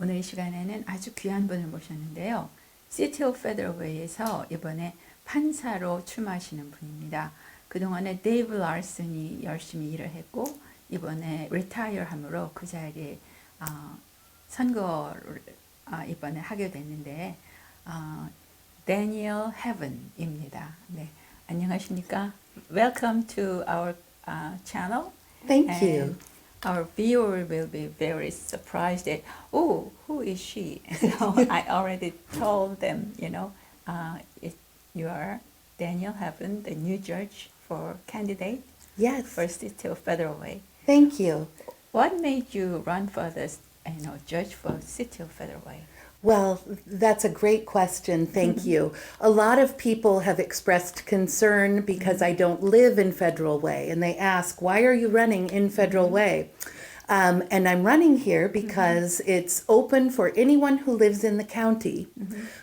오늘 이 시간에는 아주 귀한 분을 모셨는데요. 시티 오브 페더럴웨이에서 이번에 판사로 출마하시는 분입니다. 그동안에 데이브 라슨이 열심히 일을 했고 이번에 리타이어함으로 그 자리에 선거를 이번에 하게 됐는데 Danielle Havens입니다. 네, 안녕하십니까? Welcome to our channel. Thank And you. our viewer will be very surprised that, oh, who is she? So I already told them, you are Danielle Havens, the new judge for candidate Yes. for City of Featherweight. Thank you. What made you run for this, judge for City of Featherweight? Well, that's a great question. Thank you. A lot of people have expressed concern because I don't live in Federal Way, and they ask, why are you running in Federal Way? And I'm running here because it's open for anyone who lives in the county.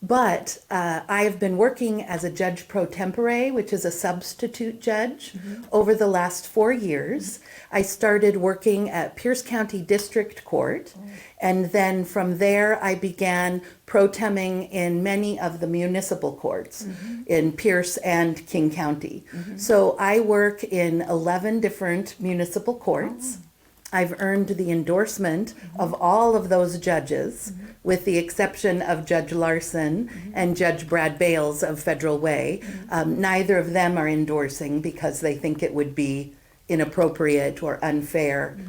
But I have been working as a judge pro tempore, which is a substitute judge, over the last 4 years. I started working at Pierce County District Court, and then from there I began pro temping in many of the municipal courts in Pierce and King County. So I work in 11 different municipal courts. I've earned the endorsement of all of those judges, with the exception of Judge Larson and Judge Brad Bales of Federal Way. Neither of them are endorsing because they think it would be inappropriate or unfair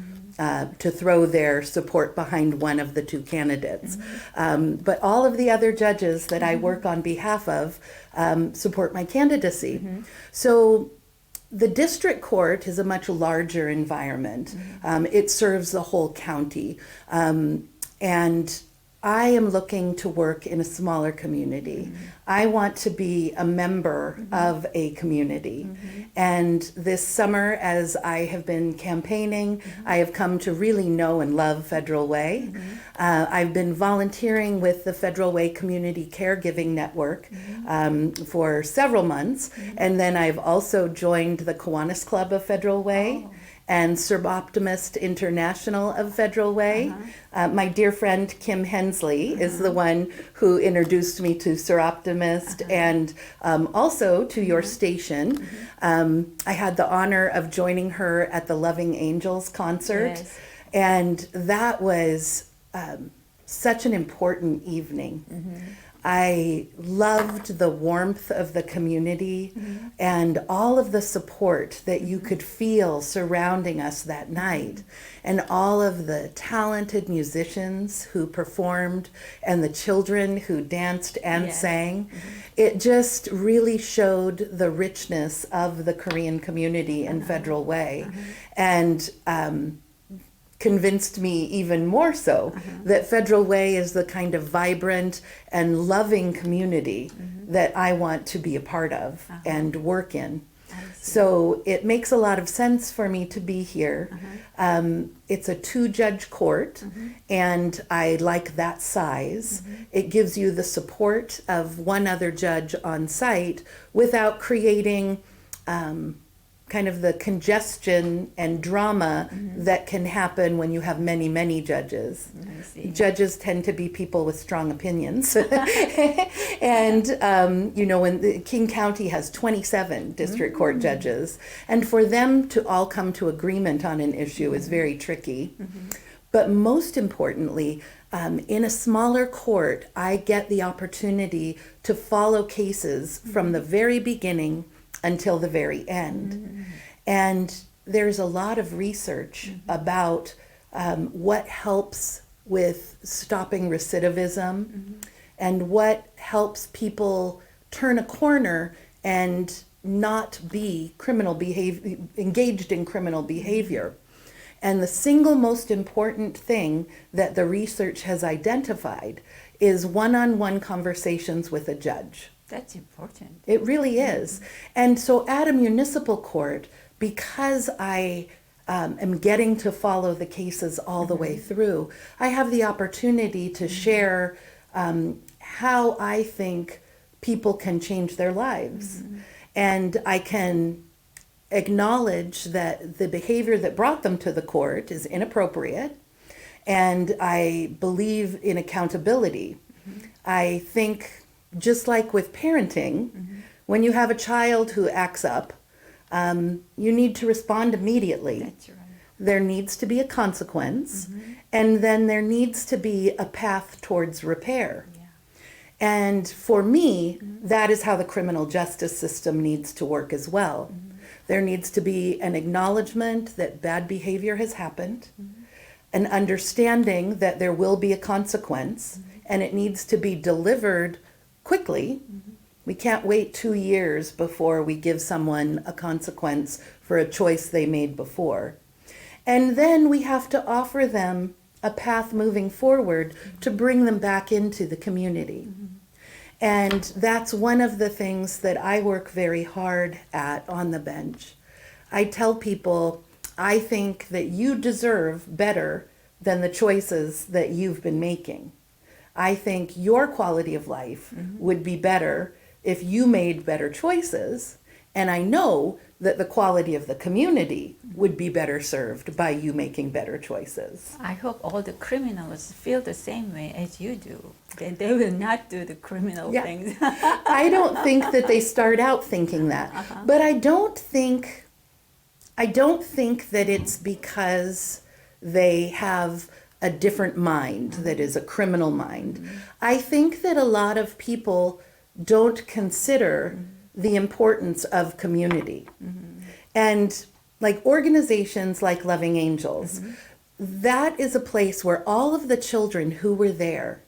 to throw their support behind one of the two candidates. But all of the other judges that I work on behalf of support my candidacy. So the district court is a much larger environment. It serves the whole county. And I am looking to work in a smaller community. I want to be a member of a community. And this summer, as I have been campaigning, I have come to really know and love Federal Way. I've been volunteering with the Federal Way Community Caregiving Network for several months. And then I've also joined the Kiwanis Club of Federal Way. And Serb Optimist International of Federal Way. My dear friend Kim Hensley is the one who introduced me to Sir Optimist and also to your station. I had the honor of joining her at the Loving Angels concert. Yes. And that was such an important evening. I loved the warmth of the community and all of the support that you could feel surrounding us that night, and all of the talented musicians who performed and the children who danced and Yes. sang. It just really showed the richness of the Korean community in Federal Way. And convinced me even more so that Federal Way is the kind of vibrant and loving community that I want to be a part of and work in. So it makes a lot of sense for me to be here. It's a 2-judge court, and I like that size. It gives you the support of one other judge on site without creating kind of the congestion and drama that can happen when you have many, many judges. I see. Judges tend to be people with strong opinions. And, when the King County has 27 district court judges, and for them to all come to agreement on an issue is very tricky. But most importantly, in a smaller court, I get the opportunity to follow cases from the very beginning until the very end. And there's a lot of research about what helps with stopping recidivism and what helps people turn a corner and not be engaged in criminal behavior. And the single most important thing that the research has identified is one-on-one conversations with a judge. That's important. It really is. And so at a municipal court, because I am getting to follow the cases all the way through, I have the opportunity to share how I think people can change their lives. And I can acknowledge that the behavior that brought them to the court is inappropriate, And I believe in accountability. I think, just like with parenting, when you have a child who acts up, you need to respond immediately. That's right. There needs to be a consequence, and then there needs to be a path towards repair. Yeah. And for me, that is how the criminal justice system needs to work as well. There needs to be an acknowledgement that bad behavior has happened, an understanding that there will be a consequence, and it needs to be delivered quickly. We can't wait 2 years before we give someone a consequence for a choice they made before. And then we have to offer them a path moving forward to bring them back into the community. And that's one of the things that I work very hard at on the bench. I tell people, I think that you deserve better than the choices that you've been making. I think your quality of life would be better if you made better choices. And I know that the quality of the community would be better served by you making better choices. I hope all the criminals feel the same way as you do. They will not do the criminal Yeah. things. I don't think that they start out thinking that. But I don't think that it's because they have a different mind that is a criminal mind. I think that a lot of people don't consider the importance of community. And like organizations like Loving Angels, that is a place where all of the children who were there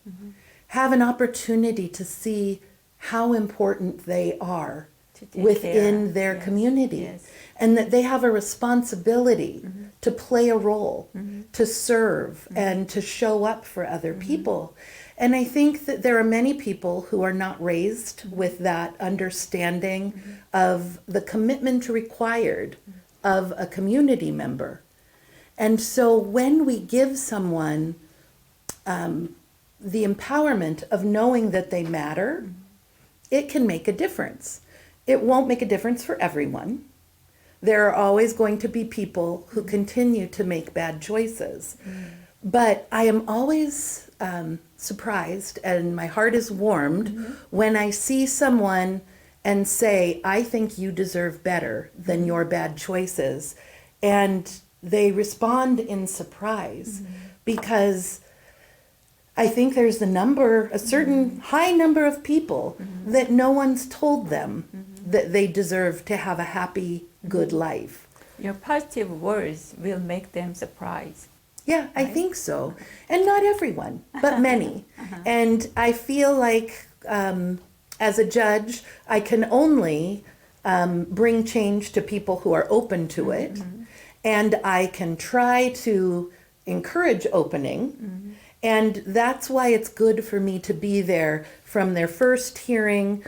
have an opportunity to see how important they are To take within care. their Yes, community. yes. And that they have a responsibility to play a role, to serve, and to show up for other people. And I think that there are many people who are not raised with that understanding of the commitment required of a community member. And so when we give someone the empowerment of knowing that they matter, it can make a difference. It won't make a difference for everyone. There are always going to be people who continue to make bad choices. But I am always surprised, and my heart is warmed when I see someone and say, I think you deserve better than your bad choices. And they respond in surprise because I think there's a certain high number of people that no one's told them that they deserve to have a happy, good life. Your positive words will make them surprised. Yeah, I think so. And not everyone, but many. And I feel like as a judge, I can only bring change to people who are open to it. And I can try to encourage opening. And that's why it's good for me to be there from their first hearing,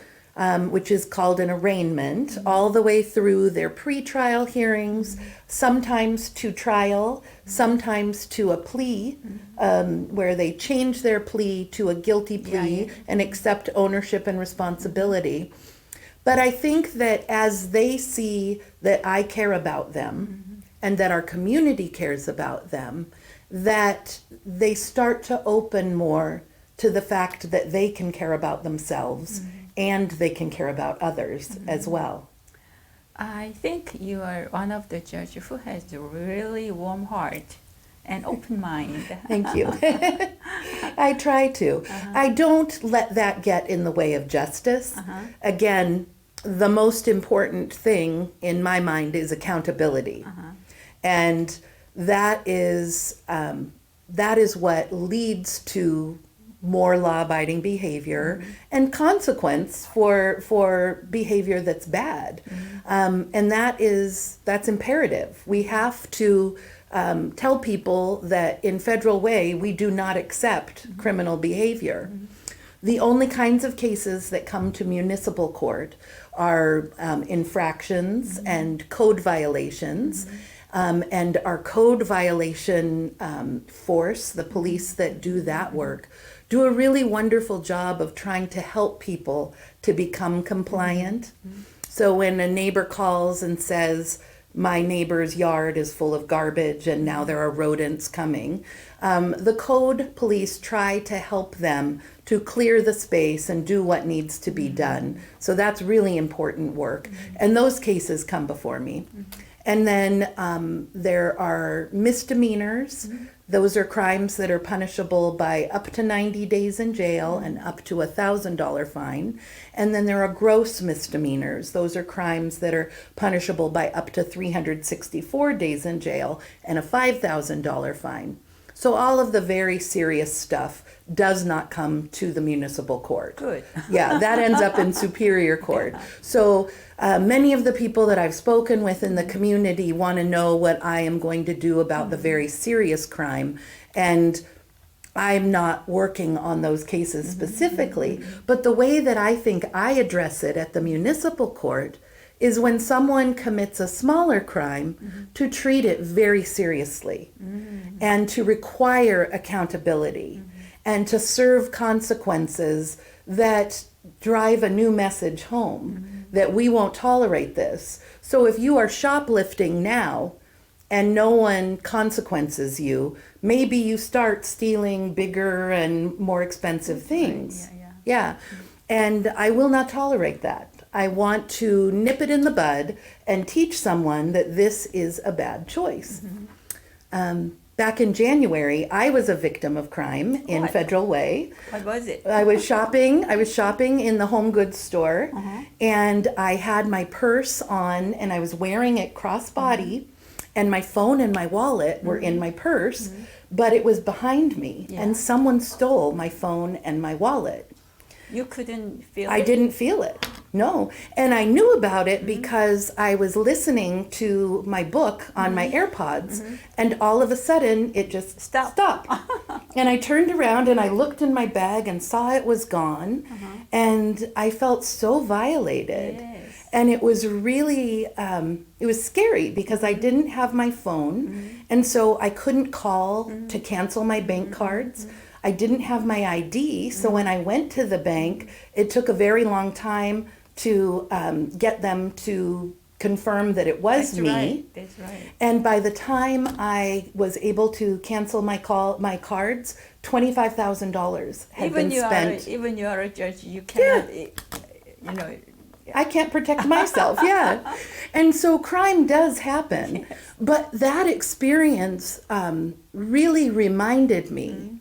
which is called an arraignment, all the way through their pretrial hearings, sometimes to trial, sometimes to a plea, where they change their plea to a guilty plea and accept ownership and responsibility. But I think that as they see that I care about them and that our community cares about them, that they start to open more to the fact that they can care about themselves and they can care about others as well. I think you are one of the judges who has a really warm heart and open mind. Thank you. I try to. I don't let that get in the way of justice. Again, the most important thing in my mind is accountability. And that is what leads to more law-abiding behavior and consequence for behavior that's bad. And that's imperative. We have to tell people that in federal way, we do not accept criminal behavior. The only kinds of cases that come to municipal court are infractions and code violations. And our code violation force, the police that do that work, do a really wonderful job of trying to help people to become compliant. So when a neighbor calls and says, my neighbor's yard is full of garbage and now there are rodents coming. The code police try to help them to clear the space and do what needs to be done. So that's really important work. And those cases come before me. And then there are misdemeanors. Those are crimes that are punishable by up to 90 days in jail and up to $1,000 fine. And then there are gross misdemeanors. Those are crimes that are punishable by up to 364 days in jail and a $5,000 fine. So all of the very serious stuff does not come to the municipal court. Good. Yeah, that ends up in Superior Court. So many of the people that I've spoken with in the community want to know what I am going to do about the very serious crime. And I'm not working on those cases specifically. But the way that I think I address it at the municipal court is when someone commits a smaller crime to treat it very seriously and to require accountability and to serve consequences that drive a new message home that we won't tolerate this. So if you are shoplifting now and no one consequences you, maybe you start stealing bigger and more expensive things. Yeah. And I will not tolerate that. I want to nip it in the bud and teach someone that this is a bad choice. Back in January, I was a victim of crime in What? Federal Way. What was it? I was shopping in the home goods store, and I had my purse on and I was wearing it crossbody, and my phone and my wallet were in my purse, but it was behind me, and someone stole my phone and my wallet. You couldn't feel I it? didn't feel it. No. And I knew about it because I was listening to my book on my AirPods, and all of a sudden it just stopped. And I turned around and I looked in my bag and saw it was gone, and I felt so violated. Yes. And it was really, it was scary because I didn't have my phone, and so I couldn't call to cancel my bank cards. I didn't have my ID, so when I went to the bank, it took a very long time to get them to confirm that it was That's me. right. That's right. And by the time I was able to cancel my cards, $25,000 had been spent. Even you are a judge, you cannot, I can't protect myself, yeah. And so crime does happen. Yes. But that experience really reminded me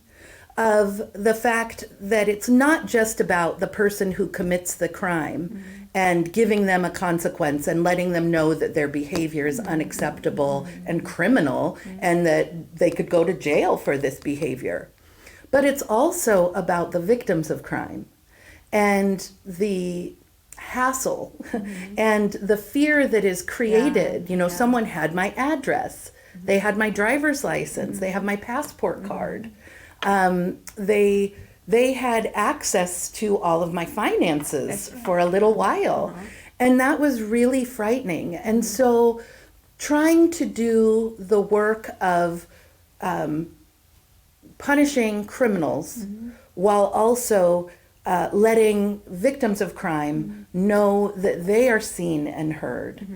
of the fact that it's not just about the person who commits the crime and giving them a consequence and letting them know that their behavior is unacceptable and criminal and that they could go to jail for this behavior. But it's also about the victims of crime and the hassle and the fear that is created. Someone had my address, they had my driver's license, they have my passport card. They had access to all of my finances for a little while. And that was really frightening. And so trying to do the work of punishing criminals while also letting victims of crime know that they are seen and heard.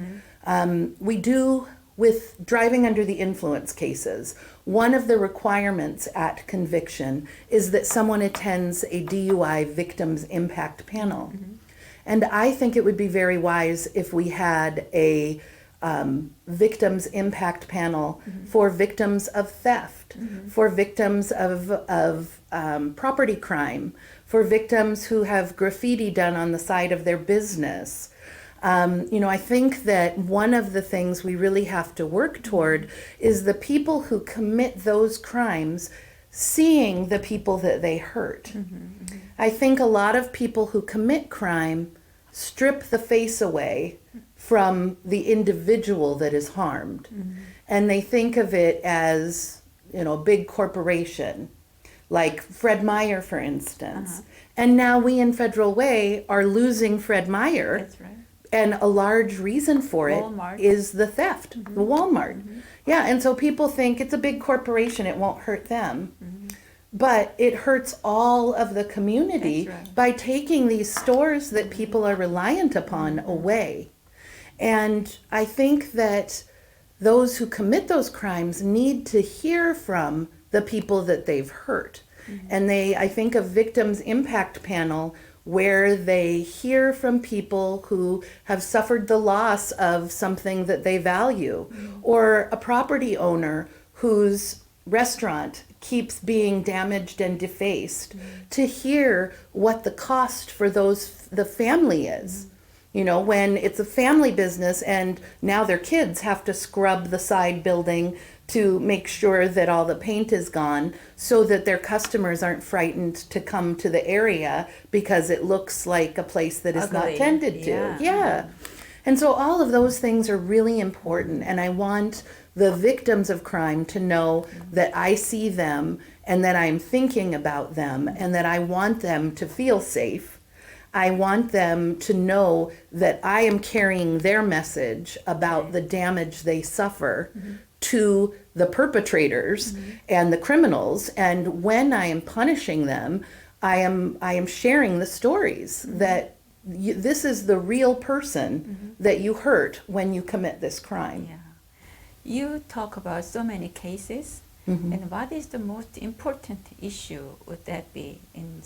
We do with driving under the influence cases. One of the requirements at conviction is that someone attends a DUI victims impact panel. And I think it would be very wise if we had a victims impact panel for victims of theft, for victims of property crime, for victims who have graffiti done on the side of their business. I think that one of the things we really have to work toward is the people who commit those crimes seeing the people that they hurt. I think a lot of people who commit crime strip the face away from the individual that is harmed. And they think of it as, a big corporation, like Fred Meyer, for instance. And now we in Federal Way are losing Fred Meyer. That's right. And a large reason for it Walmart. is the theft, the Walmart. Yeah, and so people think it's a big corporation, it won't hurt them. But it hurts all of the community That's right. by taking these stores that people are reliant upon away. And I think that those who commit those crimes need to hear from the people that they've hurt. And I think a victims impact panel where they hear from people who have suffered the loss of something that they value, or a property owner whose restaurant keeps being damaged and defaced, to hear what the cost for the family is. You know, when it's a family business and now their kids have to scrub the side building to make sure that all the paint is gone so that their customers aren't frightened to come to the area because it looks like a place that is not Ugly. tended to. Yeah. Yeah. And so all of those things are really important. And I want the victims of crime to know that I see them and that I'm thinking about them and that I want them to feel safe. I want them to know that I am carrying their message about the damage they suffer to the perpetrators and the criminals. And when I am punishing them, I am sharing the stories that this is the real person that you hurt when you commit this crime. Yeah. You talk about so many cases, and what is the most important issue would that be in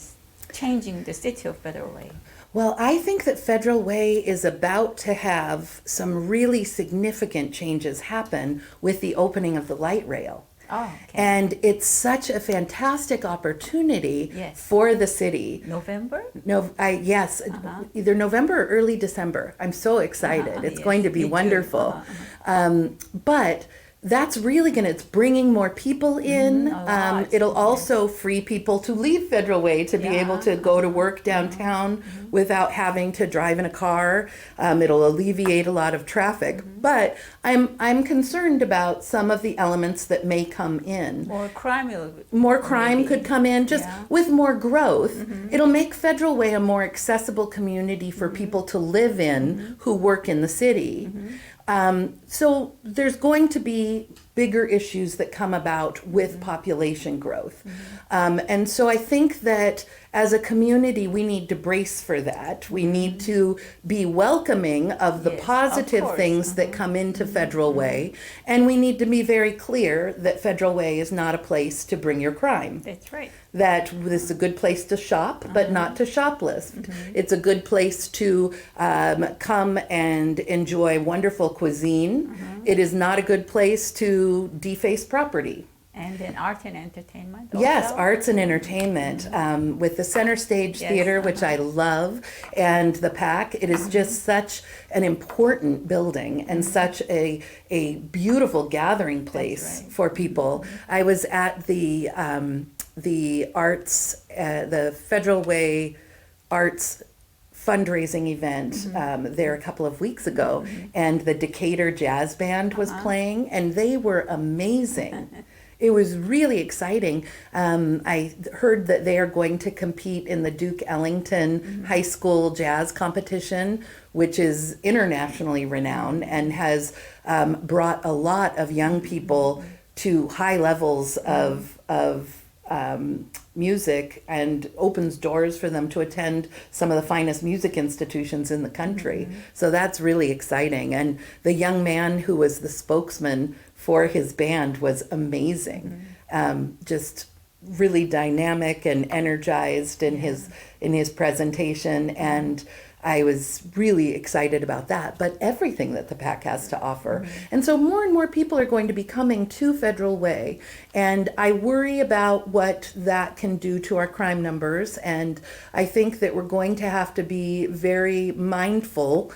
changing the city of Featherway? Well, I think that Federal Way is about to have some really significant changes happen with the opening of the light rail. Oh, okay. And it's such a fantastic opportunity Yes. for the city. November? Yes, either November or early December. I'm so excited. It's Yes, going to be me too. wonderful. But that's really it's bringing more people in. a lot. It'll also free people to leave Federal Way to be Yeah. able to go to work downtown without having to drive in a car. It'll alleviate a lot of traffic. But I'm concerned about some of the elements that may come in. More crime maybe. could come in just Yeah. with more growth. It'll make Federal Way a more accessible community for people to live in who work in the city. So there's going to be bigger issues that come about with population growth. And so I think that as a community, we need to brace for that. We need to be welcoming of the Yes, of positive course. things that come into Federal Way. And we need to be very clear that Federal Way is not a place to bring your crime. That's right. That this is a good place to shop, but not to shoplift. It's a good place to come and enjoy wonderful cuisine. It is not a good place to deface property. And then art and entertainment. Yes, also. arts and entertainment with the Center Stage Yes, Theater, which I love, and the PAC. It is just such an important building and such a beautiful gathering place right. for people. I was at the arts, the Federal Way Arts fundraising event there a couple of weeks ago, and the Decatur Jazz Band was playing, and they were amazing. It was really exciting. I heard that they are going to compete in the Duke Ellington High School Jazz Competition, which is internationally renowned and has brought a lot of young people to high levels of music and opens doors for them to attend some of the finest music institutions in the country. So that's really exciting. And the young man who was the spokesman for his band was amazing. Just really dynamic and energized in his presentation, and I was really excited about that, but everything that the PAC has to offer. And so more and more people are going to be coming to Federal Way, and I worry about what that can do to our crime numbers, and I think that we're going to have to be very mindful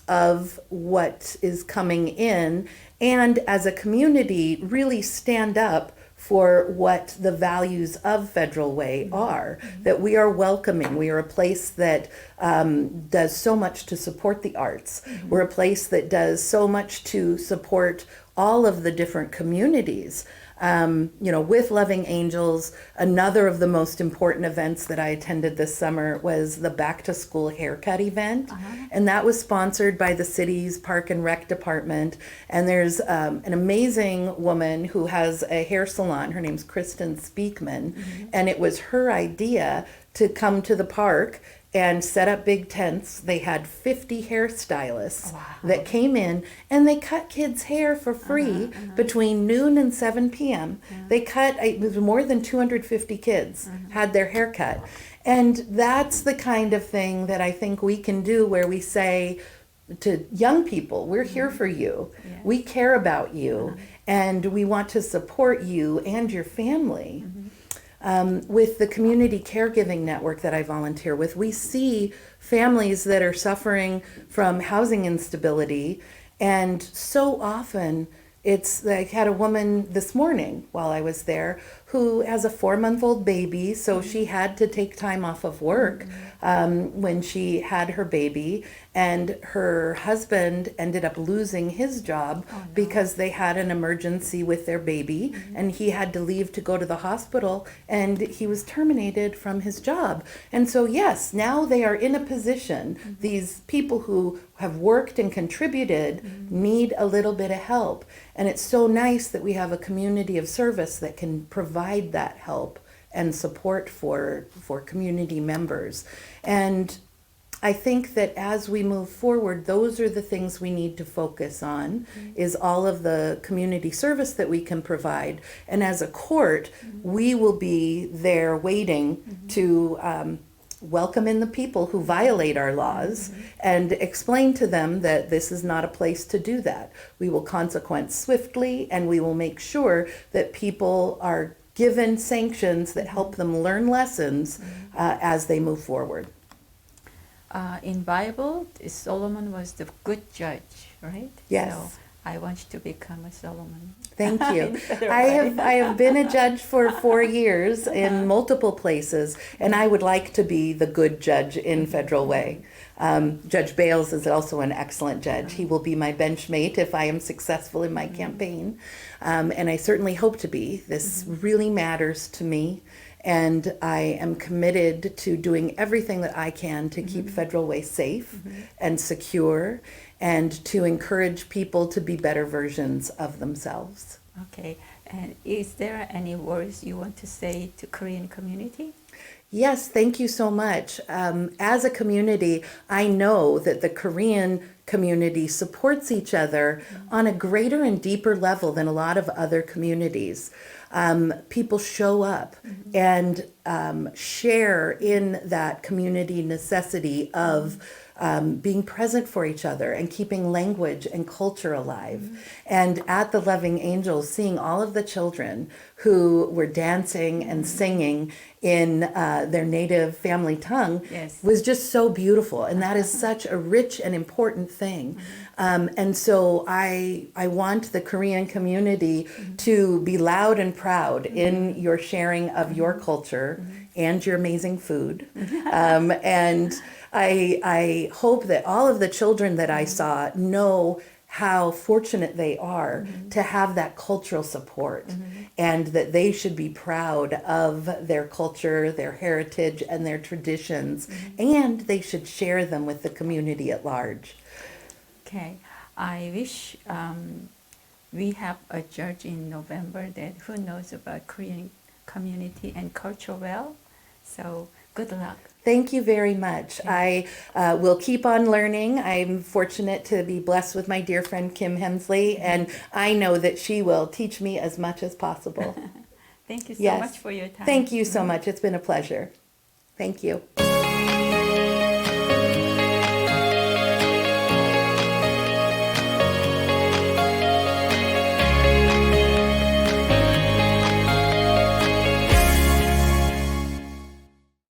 of what is coming in, and as a community really stand up for what the values of Federal Way are, that we are welcoming. We are a place that does so much to support the arts. We're a place that does so much to support all of the different communities. With Loving Angels, another of the most important events that I attended this summer was the Back to School Haircut event. And that was sponsored by the city's Park and Rec Department. And there's an amazing woman who has a hair salon. Her name's Kristen Speakman. And it was her idea to come to the park and set up big tents. They had 50 hairstylists Wow. that came in and they cut kids' hair for free between noon and 7 p.m. They cut, it was more than 250 kids had their hair cut. And that's the kind of thing that I think we can do where we say to young people, we're here for you. Yes. We care about you and we want to support you and your family. With the community caregiving network that I volunteer with, we see families that are suffering from housing instability, and so often it's like I had a woman this morning while I was there who has a 4-month-old baby, so she had to take time off of work when she had her baby, and her husband ended up losing his job because they had an emergency with their baby, and he had to leave to go to the hospital, and he was terminated from his job. And so yes, now they are in a position, these people who have worked and contributed need a little bit of help. And it's so nice that we have a community of service that can provide that help and support for community members. And I think that as we move forward, those are the things we need to focus on, is all of the community service that we can provide. And as a court, we will be there waiting to welcome in the people who violate our laws and explain to them that this is not a place to do that. We will consequence swiftly, and we will make sure that people are given sanctions that help them learn lessons as they move forward. In Bible, Solomon was the good judge, right? Yes. So I want you to become a Solomon. Thank you. In Federal I have been a judge for 4 years in multiple places, and I would like to be the good judge in Federal Way. Judge Bales is also an excellent judge. He will be my benchmate if I am successful in my campaign, and I certainly hope to be. This really matters to me, and I am committed to doing everything that I can to keep Federal Way safe and secure, and to encourage people to be better versions of themselves. Okay. And is there any words you want to say to Korean community? Yes, thank you so much. As a community, I know that the Korean community supports each other on a greater and deeper level than a lot of other communities. People show up and share in that community necessity of being present for each other and keeping language and culture alive. And at the Loving Angels, seeing all of the children who were dancing and singing in their native family tongue was just so beautiful. And that is such a rich and important thing. And so I want the Korean community to be loud and proud in your sharing of your culture and your amazing food. And I hope that all of the children that I saw know how fortunate they are to have that cultural support, and that they should be proud of their culture, their heritage, and their traditions, and they should share them with the community at large. Okay. I wish we have a judge in November that who knows about Korean community and culture well. So good luck. Thank you very much. I will keep on learning. I'm fortunate to be blessed with my dear friend Kim Hemsley, and I know that she will teach me as much as possible. Thank you so much for your time. Thank you so much. It's been a pleasure. Thank you.